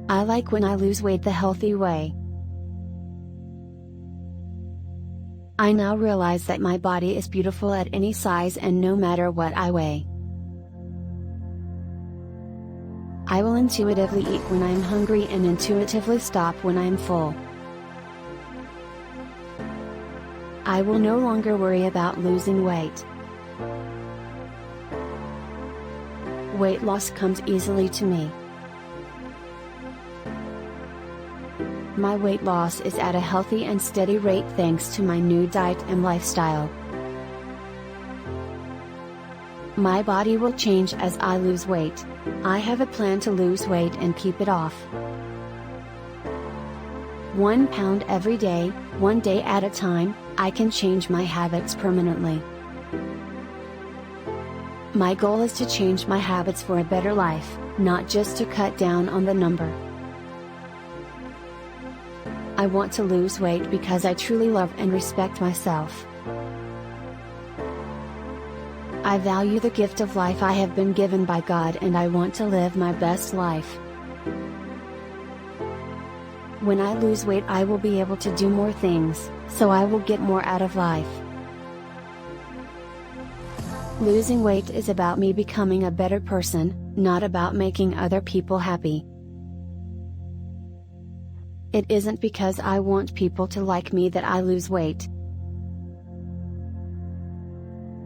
I like when I lose weight the healthy way. I now realize that my body is beautiful at any size and no matter what I weigh. I will intuitively eat when I'm hungry and intuitively stop when I'm full. I will no longer worry about losing weight. Weight loss comes easily to me. My weight loss is at a healthy and steady rate thanks to my new diet and lifestyle. My body will change as I lose weight. I have a plan to lose weight and keep it off. 1 pound every day, 1 day at a time, I can change my habits permanently. My goal is to change my habits for a better life, not just to cut down on the number. I want to lose weight because I truly love and respect myself. I value the gift of life I have been given by God and I want to live my best life. When I lose weight I will be able to do more things, so I will get more out of life. Losing weight is about me becoming a better person, not about making other people happy. It isn't because I want people to like me that I lose weight.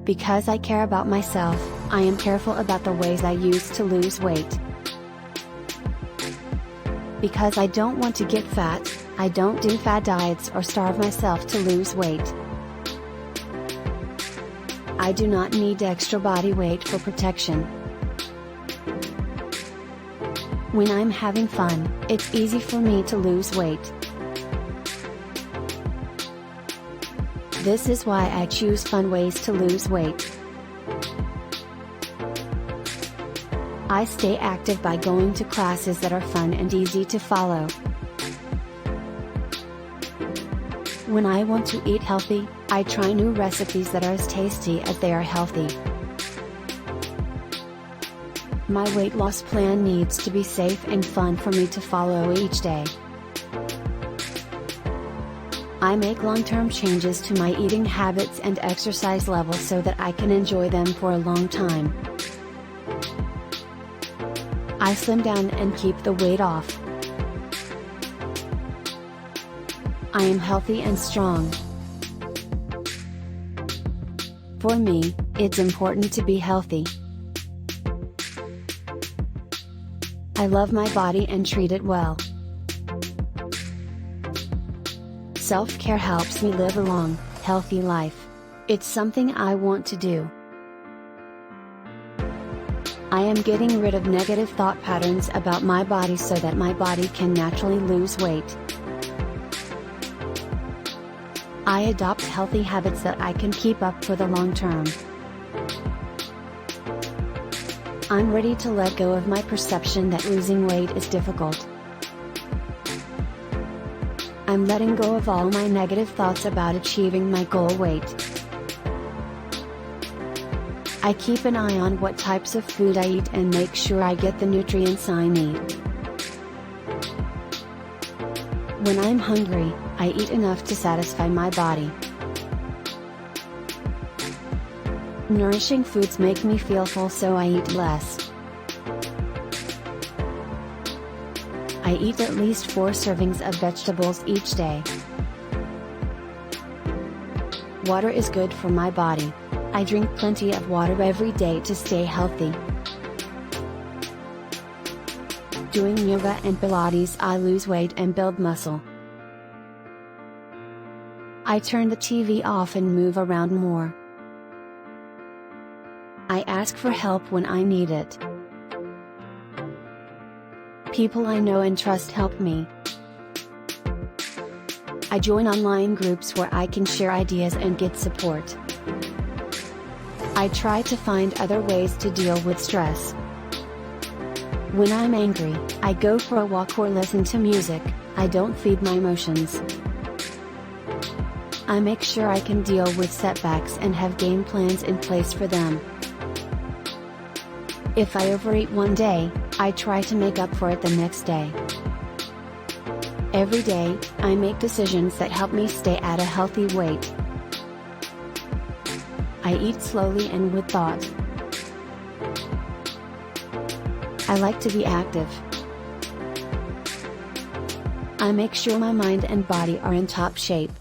Because I care about myself, I am careful about the ways I use to lose weight. Because I don't want to get fat, I don't do fad diets or starve myself to lose weight. I do not need extra body weight for protection. When I'm having fun, it's easy for me to lose weight. This is why I choose fun ways to lose weight. I stay active by going to classes that are fun and easy to follow. When I want to eat healthy, I try new recipes that are as tasty as they are healthy. My weight loss plan needs to be safe and fun for me to follow each day. I make long-term changes to my eating habits and exercise levels so that I can enjoy them for a long time. I slim down and keep the weight off. I am healthy and strong. For me, it's important to be healthy. I love my body and treat it well. Self-care helps me live a long, healthy life. It's something I want to do. I am getting rid of negative thought patterns about my body so that my body can naturally lose weight. I adopt healthy habits that I can keep up for the long term. I'm ready to let go of my perception that losing weight is difficult. I'm letting go of all my negative thoughts about achieving my goal weight. I keep an eye on what types of food I eat and make sure I get the nutrients I need. When I'm hungry, I eat enough to satisfy my body. Nourishing foods make me feel full, so I eat less. I eat at least 4 servings of vegetables each day. Water is good for my body. I drink plenty of water every day to stay healthy. Doing yoga and Pilates, I lose weight and build muscle. I turn the TV off and move around more. I ask for help when I need it. People I know and trust help me. I join online groups where I can share ideas and get support. I try to find other ways to deal with stress. When I'm angry, I go for a walk or listen to music. I don't feed my emotions. I make sure I can deal with setbacks and have game plans in place for them. If I overeat one day, I try to make up for it the next day. Every day, I make decisions that help me stay at a healthy weight. I eat slowly and with thought. I like to be active. I make sure my mind and body are in top shape.